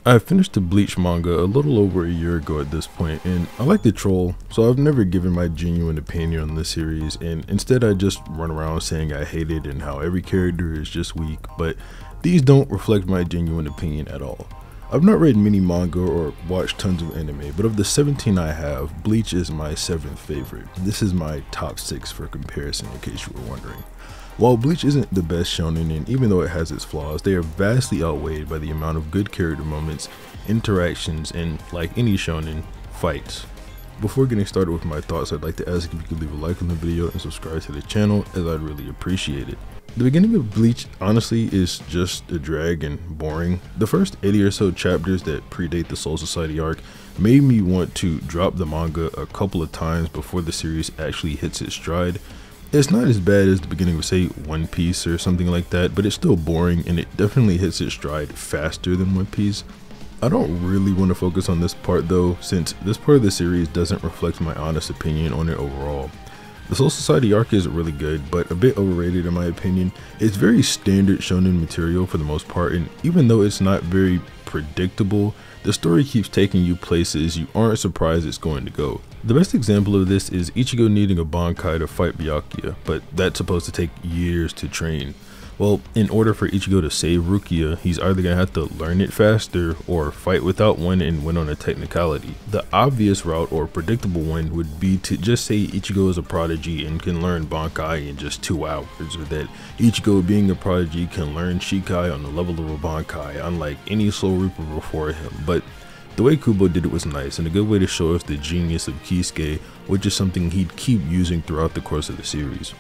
I finished the Bleach manga a little over a year ago at this point, and I like the troll, so I've never given my genuine opinion on this series, and instead I just run around saying I hate it and how every character is just weak, but these don't reflect my genuine opinion at all. I've not read many manga or watched tons of anime, but of the 17 I have, Bleach is my 7th favorite. This is my top 6 for comparison, in case you were wondering. While Bleach isn't the best shonen, and even though it has its flaws, they are vastly outweighed by the amount of good character moments, interactions, and, like any shonen, fights. Before getting started with my thoughts, I'd like to ask if you could leave a like on the video and subscribe to the channel, as I'd really appreciate it. The beginning of Bleach honestly is just a drag and boring. The first 80 or so chapters that predate the Soul Society arc made me want to drop the manga a couple of times before the series actually hits its stride. It's not as bad as the beginning of, say, One Piece or something like that, but it's still boring, and it definitely hits its stride faster than One Piece. I don't really want to focus on this part though, since this part of the series doesn't reflect my honest opinion on it overall. The Soul Society arc is really good, but a bit overrated in my opinion. It's very standard shonen material for the most part, and even though it's not very predictable, the story keeps taking you places you aren't surprised it's going to go. The best example of this is Ichigo needing a Bankai to fight Byakuya, but that's supposed to take years to train. Well, in order for Ichigo to save Rukia, he's either going to have to learn it faster or fight without one and win on a technicality. The obvious route or predictable one would be to just say Ichigo is a prodigy and can learn Bankai in just 2 hours, or that Ichigo being a prodigy can learn Shikai on the level of a Bankai, unlike any Soul Reaper before him. But the way Kubo did it was nice and a good way to show us the genius of Kisuke, which is something he'd keep using throughout the course of the series.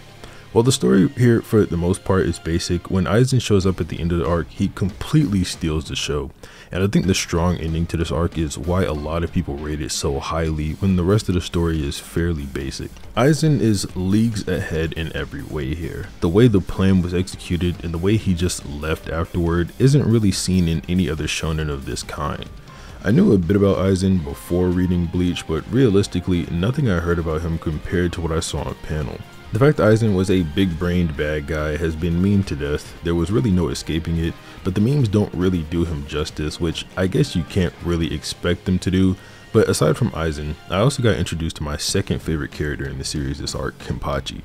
While the story here for the most part is basic, when Aizen shows up at the end of the arc, he completely steals the show. And I think the strong ending to this arc is why a lot of people rate it so highly when the rest of the story is fairly basic. Aizen is leagues ahead in every way here. The way the plan was executed and the way he just left afterward isn't really seen in any other shonen of this kind. I knew a bit about Aizen before reading Bleach, but realistically, nothing I heard about him compared to what I saw on panel. The fact Aizen was a big-brained bad guy has been memed to death. There was really no escaping it, but the memes don't really do him justice, which I guess you can't really expect them to do. But aside from Aizen, I also got introduced to my second favorite character in the series this arc, Kenpachi.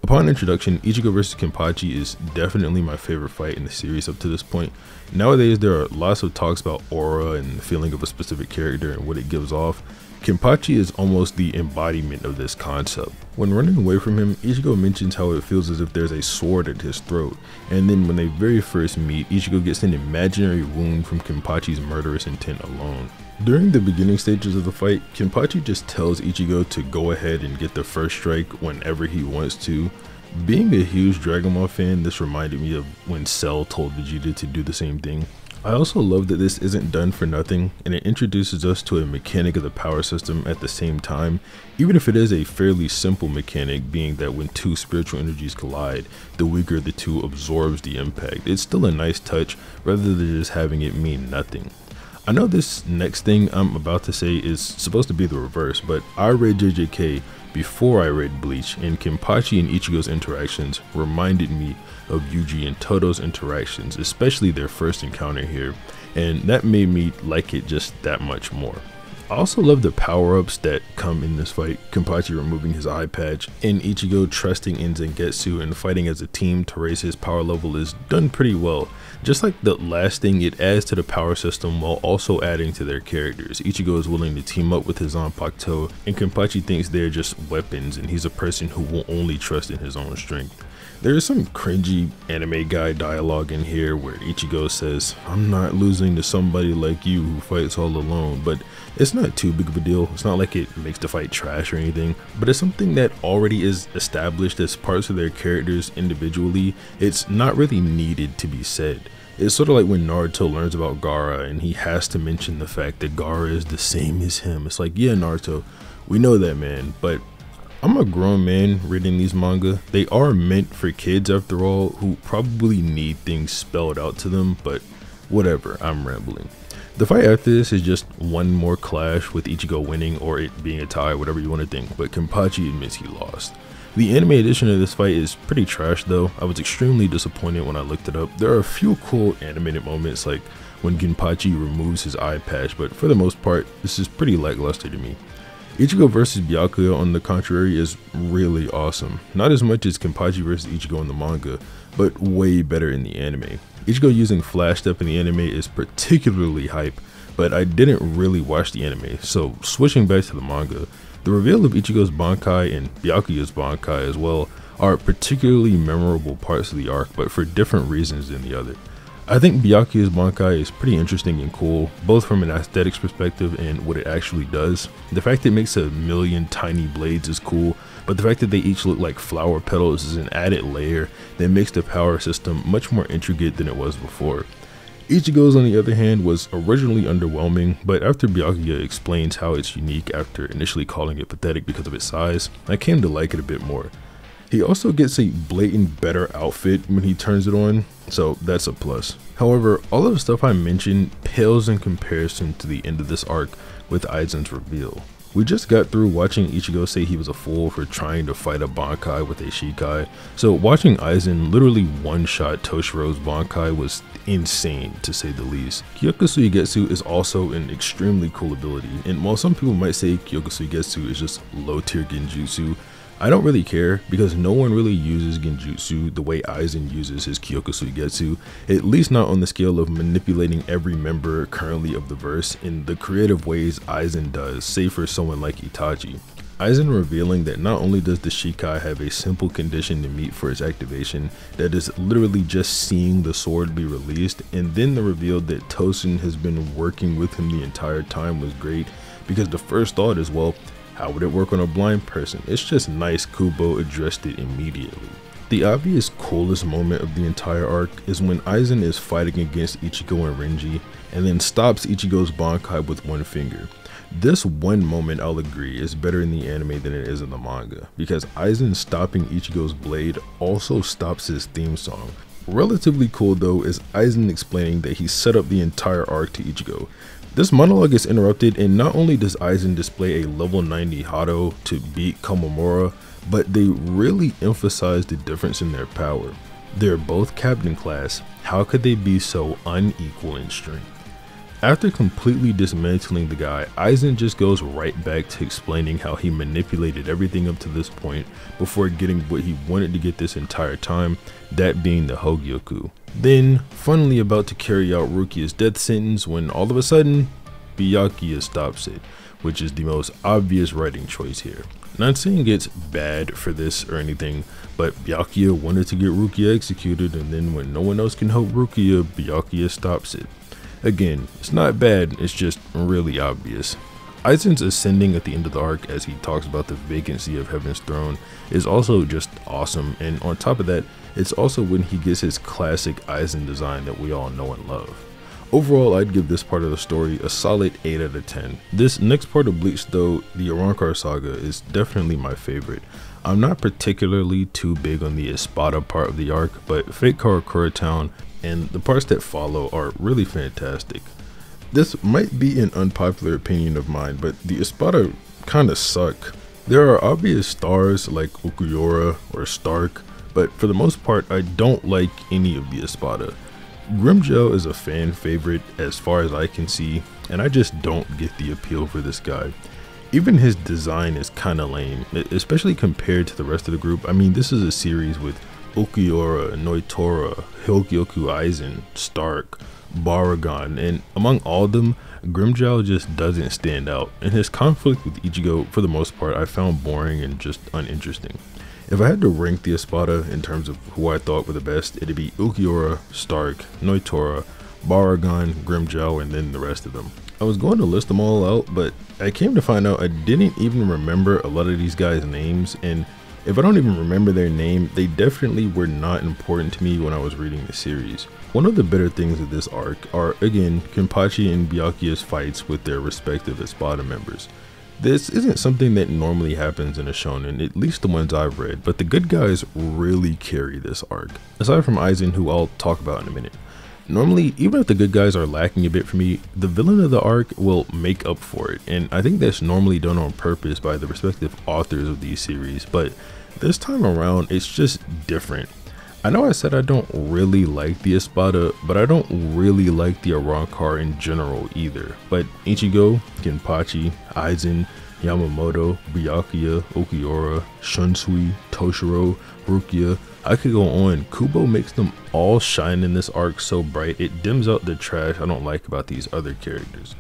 Upon introduction, Ichigo vs Kenpachi is definitely my favorite fight in the series up to this point. Nowadays, there are lots of talks about aura and the feeling of a specific character and what it gives off. Kenpachi is almost the embodiment of this concept. When running away from him, Ichigo mentions how it feels as if there's a sword at his throat, and then when they very first meet, Ichigo gets an imaginary wound from Kenpachi's murderous intent alone. During the beginning stages of the fight, Kenpachi just tells Ichigo to go ahead and get the first strike whenever he wants to. Being a huge Dragon Ball fan, this reminded me of when Cell told Vegeta to do the same thing. I also love that this isn't done for nothing, and it introduces us to a mechanic of the power system at the same time, even if it is a fairly simple mechanic, being that when two spiritual energies collide, the weaker of the two absorbs the impact. It's still a nice touch rather than just having it mean nothing. I know this next thing I'm about to say is supposed to be the reverse, but I read JJK before I read Bleach, and Kenpachi and Ichigo's interactions reminded me of Yuji and Todo's interactions, especially their first encounter here, and that made me like it just that much more. I also love the power-ups that come in this fight, Kenpachi removing his eye patch, and Ichigo trusting in Zangetsu and fighting as a team to raise his power level is done pretty well. Just like the last thing, it adds to the power system while also adding to their characters. Ichigo is willing to team up with his Zanpakuto, and Kenpachi thinks they're just weapons and he's a person who will only trust in his own strength. There is some cringy anime guy dialogue in here where Ichigo says, "I'm not losing to somebody like you who fights all alone," but it's not too big of a deal. It's not like it makes the fight trash or anything, but it's something that already is established as parts of their characters individually. It's not really needed to be said. It's sort of like when Naruto learns about Gaara and he has to mention the fact that Gaara is the same as him. It's like, yeah, Naruto, we know that, man, but I'm a grown man reading these manga. They are meant for kids after all, who probably need things spelled out to them, but whatever, I'm rambling. The fight after this is just one more clash with Ichigo winning or it being a tie, whatever you want to think, but Kenpachi admits he lost. The anime edition of this fight is pretty trash though. I was extremely disappointed when I looked it up. There are a few cool animated moments, like when Ginpachi removes his eye patch, but for the most part, this is pretty lackluster to me. Ichigo versus Byakuya, on the contrary, is really awesome. Not as much as Kenpachi versus Ichigo in the manga, but way better in the anime. Ichigo using Flash Step in the anime is particularly hype, but I didn't really watch the anime, so switching back to the manga, the reveal of Ichigo's Bankai and Byakuya's Bankai as well are particularly memorable parts of the arc, but for different reasons than the other. I think Byakuya's Bankai is pretty interesting and cool, both from an aesthetics perspective and what it actually does. The fact that it makes a million tiny blades is cool, but the fact that they each look like flower petals is an added layer that makes the power system much more intricate than it was before. Ichigo's, on the other hand, was originally underwhelming, but after Byakuya explains how it's unique after initially calling it pathetic because of its size, I came to like it a bit more. He also gets a blatant better outfit when he turns it on, so that's a plus. However, all of the stuff I mentioned pales in comparison to the end of this arc with Aizen's reveal. We just got through watching Ichigo say he was a fool for trying to fight a Bankai with a Shikai, so watching Aizen literally one-shot Toshiro's Bankai was insane, to say the least. Kyokusui Getsu is also an extremely cool ability, and while some people might say Kyokusui Getsu is just low-tier Genjutsu, I don't really care, because no one really uses Genjutsu the way Aizen uses his Kyokusui Getsu, at least not on the scale of manipulating every member currently of the verse in the creative ways Aizen does, save for someone like Itachi. Aizen revealing that not only does the Shikai have a simple condition to meet for its activation, that is literally just seeing the sword be released, and then the reveal that Tosen has been working with him the entire time was great, because the first thought is, well, how would it work on a blind person? It's just nice Kubo addressed it immediately. The obvious coolest moment of the entire arc is when Aizen is fighting against Ichigo and Renji and then stops Ichigo's Bankai with one finger. This one moment, I'll agree, is better in the anime than it is in the manga, because Aizen stopping Ichigo's blade also stops his theme song. Relatively cool though is Aizen explaining that he set up the entire arc to Ichigo. This monologue is interrupted, and not only does Aizen display a level 90 Hado to beat Komamura, but they really emphasize the difference in their power. They're both captain class, how could they be so unequal in strength? After completely dismantling the guy, Aizen just goes right back to explaining how he manipulated everything up to this point before getting what he wanted to get this entire time, that being the Hogyoku. Then, funnily about to carry out Rukia's death sentence when all of a sudden, Byakuya stops it, which is the most obvious writing choice here. Not saying it's bad for this or anything, but Byakuya wanted to get Rukia executed, and then when no one else can help Rukia, Byakuya stops it. Again, it's not bad, it's just really obvious. Aizen's ascending at the end of the arc as he talks about the vacancy of Heaven's Throne is also just awesome, and on top of that, it's also when he gets his classic Aizen design that we all know and love. Overall, I'd give this part of the story a solid 8 out of 10. This next part of Bleach though, the Arrancar saga, is definitely my favorite. I'm not particularly too big on the Espada part of the arc, but Fate Karakura Town and the parts that follow are really fantastic. This might be an unpopular opinion of mine, but the Espada kinda suck. There are obvious stars like Okuyora or Stark, but for the most part I don't like any of the Espada. Grimgel is a fan favorite as far as I can see, and I just don't get the appeal for this guy. Even his design is kinda lame, especially compared to the rest of the group. I mean, this is a series with Okuyora, Noitora, Hogyoku Aizen, Stark, Baragon, and among all of them, Grimgel just doesn't stand out, and his conflict with Ichigo, for the most part, I found boring and just uninteresting. If I had to rank the Espada in terms of who I thought were the best, it'd be Okuyora, Stark, Noitora, Baragon, Grimgel, and then the rest of them. I was going to list them all out, but I came to find out I didn't even remember a lot of these guys' names, and if I don't even remember their name, they definitely were not important to me when I was reading the series. One of the better things of this arc are, again, Kenpachi and Byakuya's fights with their respective Espada members. This isn't something that normally happens in a shonen, at least the ones I've read, but the good guys really carry this arc, aside from Aizen, who I'll talk about in a minute. Normally, even if the good guys are lacking a bit for me, the villain of the arc will make up for it, and I think that's normally done on purpose by the respective authors of these series, but this time around, it's just different. I know I said I don't really like the Espada, but I don't really like the Arrancar in general either. But Ichigo, Kenpachi, Aizen, Yamamoto, Byakuya, Okiura, Shunsui, Toshiro, Rukia, I could go on. Kubo makes them all shine in this arc so bright it dims out the trash I don't like about these other characters.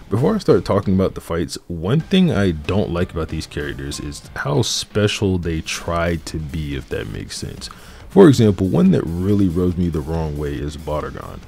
Before I start talking about the fights, one thing I don't like about these characters is how special they try to be, if that makes sense. For example, one that really rubs me the wrong way is Baragon.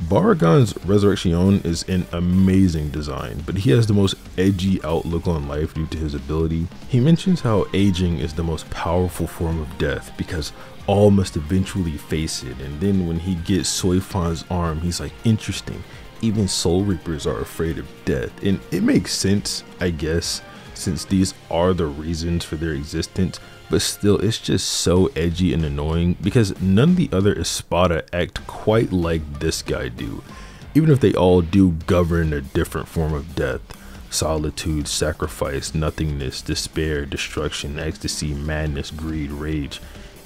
Baragon's Resurrection is an amazing design, but he has the most edgy outlook on life due to his ability. He mentions how aging is the most powerful form of death because all must eventually face it, and then when he gets Soifan's arm, he's like, interesting, even Soul Reapers are afraid of death. And it makes sense, I guess, since these are the reasons for their existence, but still it's just so edgy and annoying because none of the other Espada act quite like this guy do, even if they all do govern a different form of death. Solitude, sacrifice, nothingness, despair, destruction, ecstasy, madness, greed, rage.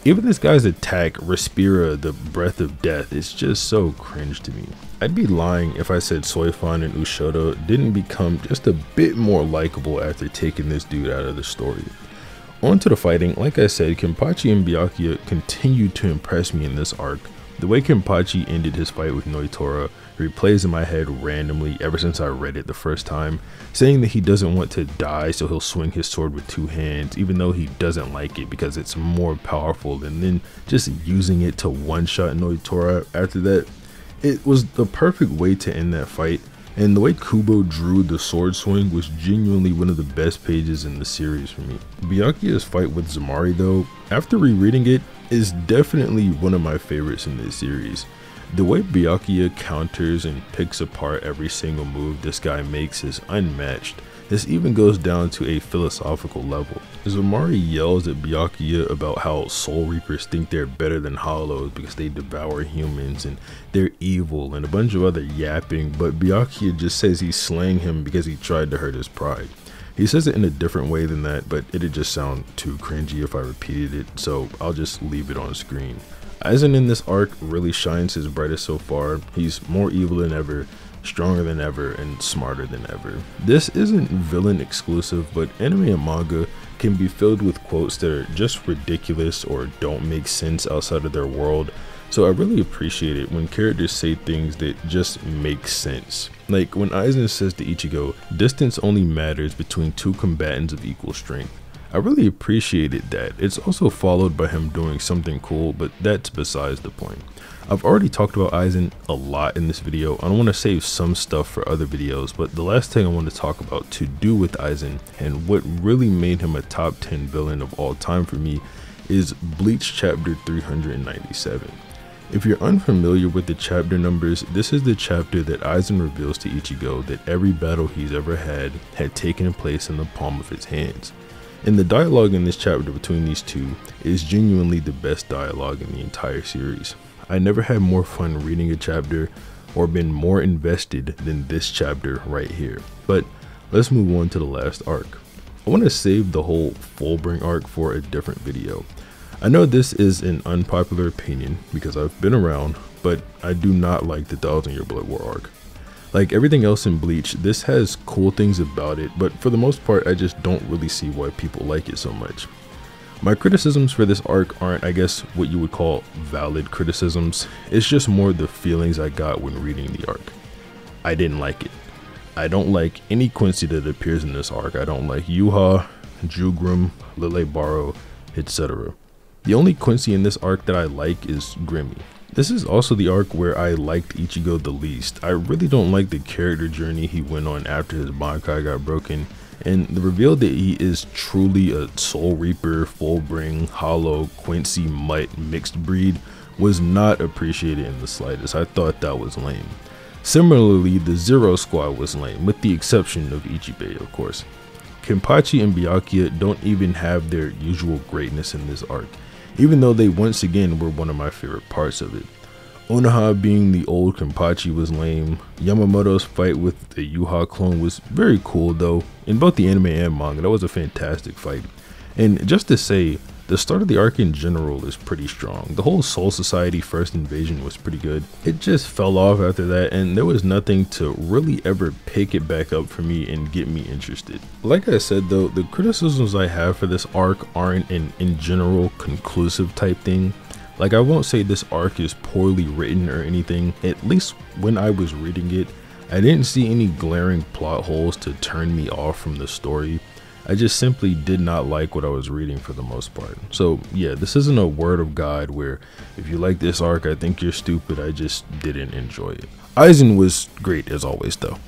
Even this guy's attack, Respira, the breath of death, is just so cringe to me. I'd be lying if I said Soifan and Ushoto didn't become just a bit more likable after taking this dude out of the story. On to the fighting. Like I said, Kenpachi and Byakuya continue to impress me in this arc. The way Kenpachi ended his fight with Noitora replays in my head randomly ever since I read it the first time, saying that he doesn't want to die so he'll swing his sword with two hands even though he doesn't like it because it's more powerful, and then just using it to one-shot Noitora after that. It was the perfect way to end that fight, and the way Kubo drew the sword swing was genuinely one of the best pages in the series for me. Byakuya's fight with Zamari though, after rereading it, is definitely one of my favorites in this series. The way Byakuya counters and picks apart every single move this guy makes is unmatched. This even goes down to a philosophical level. Zamari yells at Byakuya about how Soul Reapers think they're better than Hollows because they devour humans and they're evil and a bunch of other yapping, but Byakuya just says he's slaying him because he tried to hurt his pride. He says it in a different way than that, but it'd just sound too cringy if I repeated it, so I'll just leave it on screen. Aizen in this arc really shines his brightest so far. He's more evil than ever, stronger than ever, and smarter than ever. This isn't villain exclusive, but anime and manga can be filled with quotes that are just ridiculous or don't make sense outside of their world. So I really appreciate it when characters say things that just make sense. Like when Aizen says to Ichigo, distance only matters between two combatants of equal strength. I really appreciated that. It's also followed by him doing something cool, but that's besides the point. I've already talked about Aizen a lot in this video. I don't want to save some stuff for other videos, but the last thing I want to talk about to do with Aizen and what really made him a top 10 villain of all time for me is Bleach chapter 397. If you're unfamiliar with the chapter numbers, this is the chapter that Aizen reveals to Ichigo that every battle he's ever had taken place in the palm of his hands. And the dialogue in this chapter between these two is genuinely the best dialogue in the entire series. I never had more fun reading a chapter or been more invested than this chapter right here. But let's move on to the last arc. I want to save the whole Fullbring arc for a different video. I know this is an unpopular opinion because I've been around, but I do not like the 1000 Year Blood War arc. Like everything else in Bleach, this has cool things about it, but for the most part I just don't really see why people like it so much. My criticisms for this arc aren't, I guess, what you would call valid criticisms. It's just more the feelings I got when reading the arc. I didn't like it. I don't like any Quincy that appears in this arc. I don't like Yuha, Jugrim, Lille Baro, etc. The only Quincy in this arc that I like is Grimmy. This is also the arc where I liked Ichigo the least. I really don't like the character journey he went on after his Bankai got broken, and the reveal that he is truly a Soul Reaper, Fullbring, Hollow, Quincy Mutt mixed breed was not appreciated in the slightest. I thought that was lame. Similarly, the Zero Squad was lame, with the exception of Ichibei, of course. Kenpachi and Byakuya don't even have their usual greatness in this arc, even though they once again were one of my favorite parts of it. Onoha being the old Kenpachi was lame. Yamamoto's fight with the Yuha clone was very cool though. In both the anime and manga, that was a fantastic fight. And just to say, The start of the arc in general is pretty strong. The whole Soul Society first invasion was pretty good. It just fell off after that, and there was nothing to really ever pick it back up for me and get me interested. Like I said though, the criticisms I have for this arc aren't an in general conclusive type thing. Like, I won't say this arc is poorly written or anything. At least when I was reading it, I didn't see any glaring plot holes to turn me off from the story. I just simply did not like what I was reading for the most part. So yeah, this isn't a word of God where if you like this arc, I think you're stupid. I just didn't enjoy it. Aizen was great as always though.